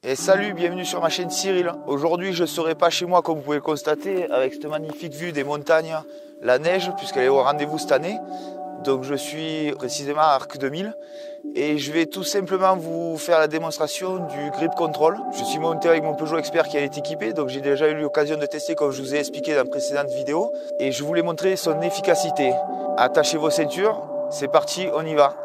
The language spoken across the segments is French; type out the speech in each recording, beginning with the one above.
Et salut, bienvenue sur ma chaîne Cyril. Aujourd'hui je ne serai pas chez moi comme vous pouvez le constater avec cette magnifique vue des montagnes, la neige puisqu'elle est au rendez-vous cette année. Donc je suis précisément à Arc 2000 et je vais tout simplement vous faire la démonstration du grip control. Je suis monté avec mon Peugeot Expert qui est équipé, donc j'ai déjà eu l'occasion de tester comme je vous ai expliqué dans la précédente vidéo et je voulais montrer son efficacité. Attachez vos ceintures, c'est parti, on y va.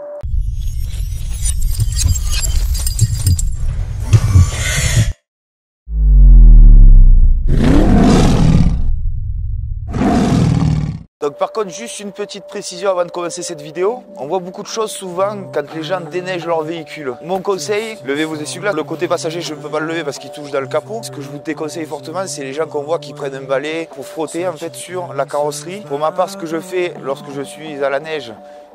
Donc par contre, juste une petite précision avant de commencer cette vidéo. On voit beaucoup de choses souvent quand les gens déneigent leur véhicule. Mon conseil, levez vos essuie-glaces. Le côté passager, je ne peux pas le lever parce qu'il touche dans le capot. Ce que je vous déconseille fortement, c'est les gens qu'on voit qui prennent un balai pour frotter en fait sur la carrosserie. Pour ma part, ce que je fais lorsque je suis à la neige,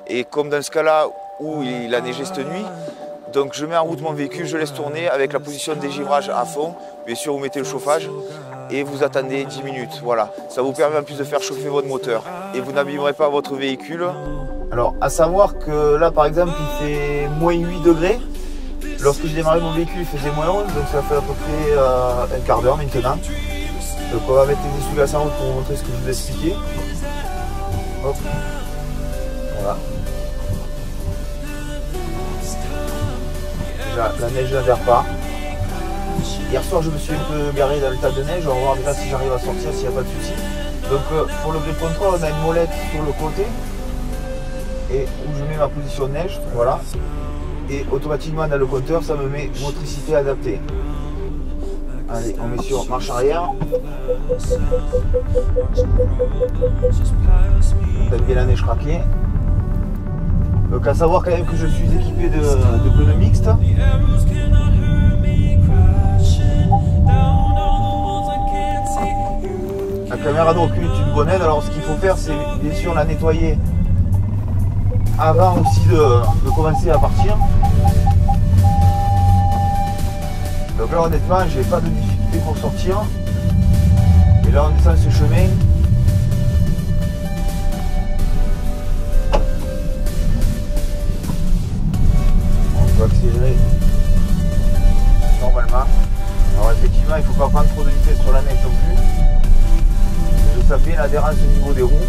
et comme dans ce cas-là où il a neigé cette nuit, donc je mets en route mon véhicule, je laisse tourner avec la position de dégivrage à fond. Bien sûr, vous mettez le chauffage et vous attendez 10 minutes. Voilà, ça vous permet en plus de faire chauffer votre moteur et vous n'abîmerez pas votre véhicule. Alors, à savoir que là, par exemple, il fait moins 8 degrés. Lorsque j'ai démarré mon véhicule, il faisait moins 11, donc ça fait à peu près un quart d'heure maintenant. Donc on va mettre les essuie-glaces en route pour vous montrer ce que je vous ai expliqué. Hop. Voilà. La neige n'adhère pas. Hier soir je me suis un peu garé dans le tas de neige, on va voir déjà si j'arrive à sortir, s'il n'y a pas de souci. Donc pour le grip control, on a une molette sur le côté et où je mets ma position de neige, voilà. Et automatiquement dans le compteur, ça me met motricité adaptée. Allez, on met sur marche arrière. On aime bien la neige craquer. Donc à savoir quand même que je suis équipé de pneus mixtes. La caméra de recul est une bonne aide. Alors ce qu'il faut faire, c'est bien sûr la nettoyer avant aussi de commencer à partir. Donc là honnêtement, j'ai pas de difficulté pour sortir. Et là on descend ce chemin. Accélérer normalement. Alors effectivement, il ne faut pas prendre trop de vitesse sur la neige non plus. Je sens bien l'adhérence au niveau des roues.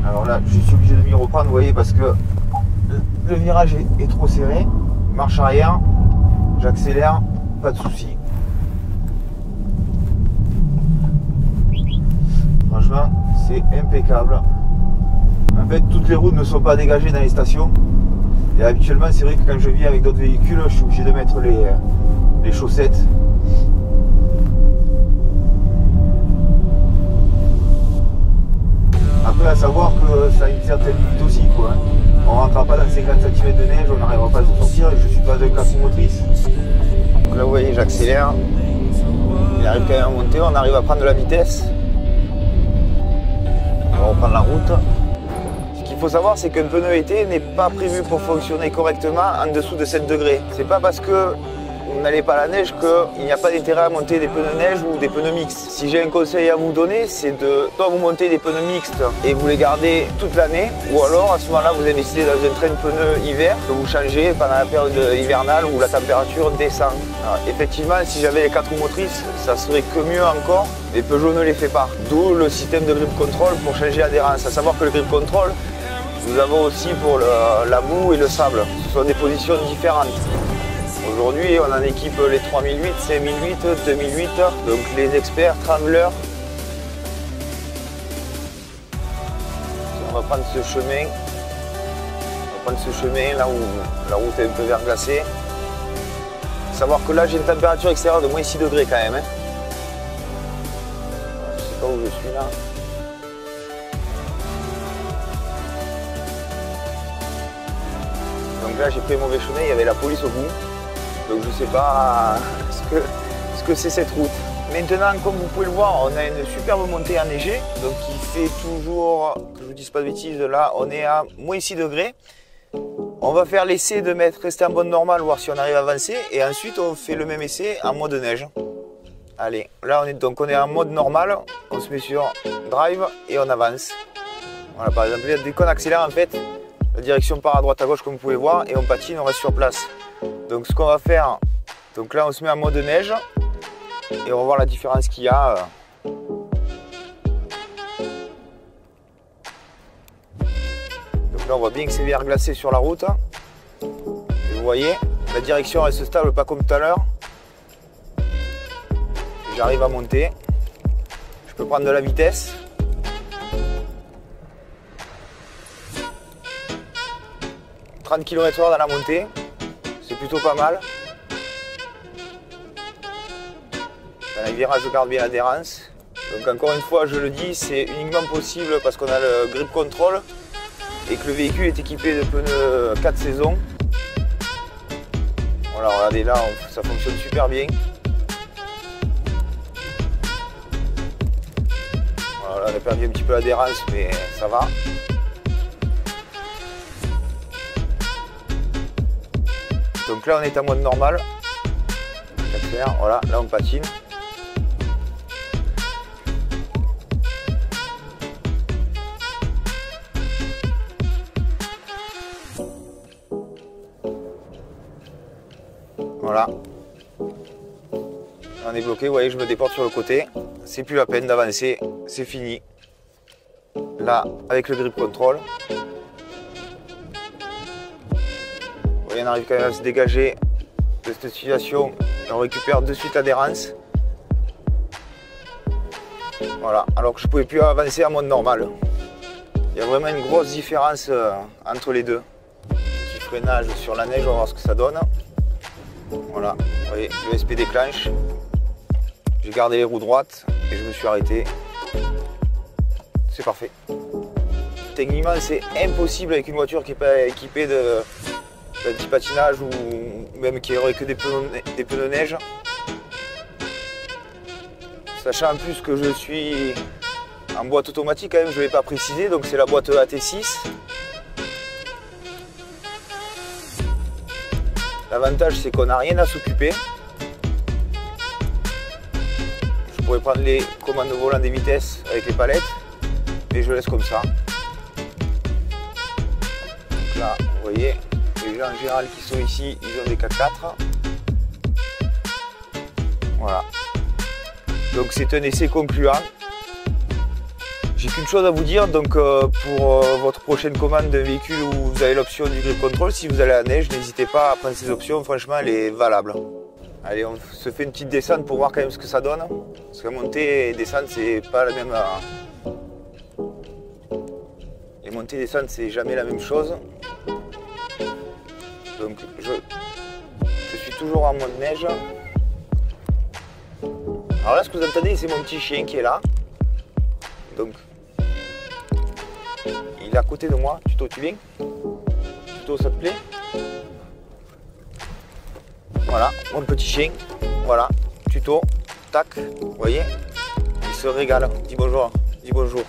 Alors là, je suis obligé de m'y reprendre, vous voyez, parce que le virage est trop serré. Marche arrière, j'accélère, pas de souci. Franchement, c'est impeccable. En fait, toutes les routes ne sont pas dégagées dans les stations. Et habituellement, c'est vrai que quand je viens avec d'autres véhicules, je suis obligé de mettre les chaussettes. Après, à savoir que ça a une certaine limite aussi, quoi. On ne rentrera pas dans 50 cm de neige, on n'arrivera pas à se sortir. Je ne suis pas un casque motrice. Donc là, vous voyez, j'accélère. Il arrive quand même à monter, on arrive à prendre de la vitesse. On va reprendre la route. Ce qu'il faut savoir, c'est qu'un pneu été n'est pas prévu pour fonctionner correctement en dessous de 7 degrés. C'est pas parce que vous n'allez pas à la neige qu'il n'y a pas d'intérêt à monter des pneus neige ou des pneus mixtes. Si j'ai un conseil à vous donner, c'est de soit vous montez des pneus mixtes et vous les gardez toute l'année, ou alors à ce moment-là vous investissez dans un train de pneus hiver que vous changez pendant la période hivernale où la température descend. Alors, effectivement, si j'avais les 4 roues motrices, ça serait que mieux encore, mais Peugeot ne les fait pas. D'où le système de grip control pour changer l'adhérence. À savoir que le grip control, nous avons aussi pour la boue et le sable. Ce sont des positions différentes. Aujourd'hui, on en équipe les 3008, 5008, 2008, donc les experts, Trembler. On va prendre ce chemin. Là où la route est un peu verglacée. Il faut savoir que là, j'ai une température extérieure de moins 6 degrés quand même. Je ne sais pas où je suis là. Donc là, j'ai pris un mauvais chemin, il y avait la police au bout. Donc je ne sais pas ce que c'est cette route. Maintenant, comme vous pouvez le voir, on a une superbe montée enneigée. Donc il fait toujours, que je ne vous dise pas de bêtises, là on est à moins 6 degrés. On va faire l'essai de rester en mode normal, voir si on arrive à avancer. Et ensuite on fait le même essai en mode neige. Allez, là on est en mode normal. On se met sur drive et on avance. Voilà, par exemple, dès qu'on accélère en fait, La direction part à droite à gauche comme vous pouvez voir et on patine, on reste sur place. Donc ce qu'on va faire, donc là on se met en mode neige et on va voir la différence qu'il y a. Donc là on voit bien que c'est bien glacé sur la route. Et vous voyez, la direction reste stable, pas comme tout à l'heure. J'arrive à monter. Je peux prendre de la vitesse. « 30 km/h dans la montée, c'est plutôt pas mal. Dans les virages, je garde bien l'adhérence. Donc encore une fois, je le dis, c'est uniquement possible parce qu'on a le grip control et que le véhicule est équipé de pneus 4 saisons. Voilà, regardez là, ça fonctionne super bien. Voilà, on a perdu un petit peu l'adhérence, mais ça va. Donc là, on est en mode normal. Voilà, là on patine. Voilà. On est bloqué, vous voyez, je me déporte sur le côté. C'est plus la peine d'avancer, c'est fini. Là, avec le grip control. Vous voyez, on arrive quand même à se dégager de cette situation et on récupère de suite l'adhérence. Voilà, alors que je ne pouvais plus avancer en mode normal. Il y a vraiment une grosse différence entre les deux. Petit freinage sur la neige, on va voir ce que ça donne. Voilà, vous voyez, le SP déclenche. J'ai gardé les roues droites et je me suis arrêté. C'est parfait. Techniquement, c'est impossible avec une voiture qui n'est pas équipée d'anti-patinage ou même qui n'aurait que des pneus neige. Sachant en plus que je suis en boîte automatique, quand même, je ne l'ai pas précisé, donc c'est la boîte AT6. L'avantage, c'est qu'on n'a rien à s'occuper. Je pourrais prendre les commandes de volant des vitesses avec les palettes, mais je laisse comme ça. Donc là, vous voyez, les gens en général qui sont ici, ils ont des 4x4. Voilà. Donc c'est un essai concluant. J'ai qu'une chose à vous dire, donc pour votre prochaine commande d'un véhicule où vous avez l'option du grip control, si vous allez à la neige, n'hésitez pas à prendre ces options, franchement elle est valable. Allez, on se fait une petite descente pour voir quand même ce que ça donne. Parce que montée et descente, c'est pas la même. Les montées et descentes, c'est jamais la même chose. Donc je suis toujours en mode neige. Alors là, ce que vous entendez, c'est mon petit chien qui est là. Donc, il est à côté de moi. Tuto, tu viens? Tuto, ça te plaît? Voilà, mon petit chien. Voilà, Tuto, tac, vous voyez? Il se régale. Dis bonjour, dis bonjour.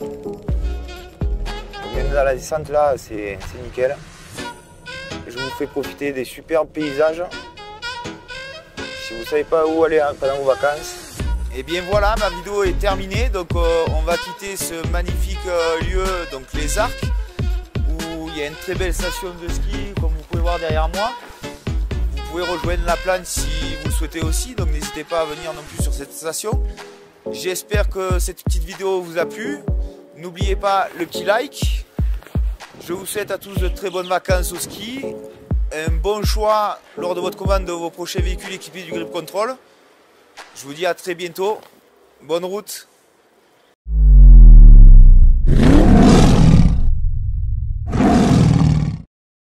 Donc, même dans la descente, là, c'est nickel. Je vous fais profiter des superbes paysages. Si vous ne savez pas où aller pendant vos vacances. Et bien voilà, ma vidéo est terminée. Donc on va quitter ce magnifique lieu, donc les Arcs, où il y a une très belle station de ski, comme vous pouvez voir derrière moi. Vous pouvez rejoindre la plane si vous le souhaitez aussi, donc n'hésitez pas à venir non plus sur cette station. J'espère que cette petite vidéo vous a plu. N'oubliez pas le petit like. Je vous souhaite à tous de très bonnes vacances au ski. Un bon choix lors de votre commande de vos prochains véhicules équipés du grip control. Je vous dis à très bientôt. Bonne route.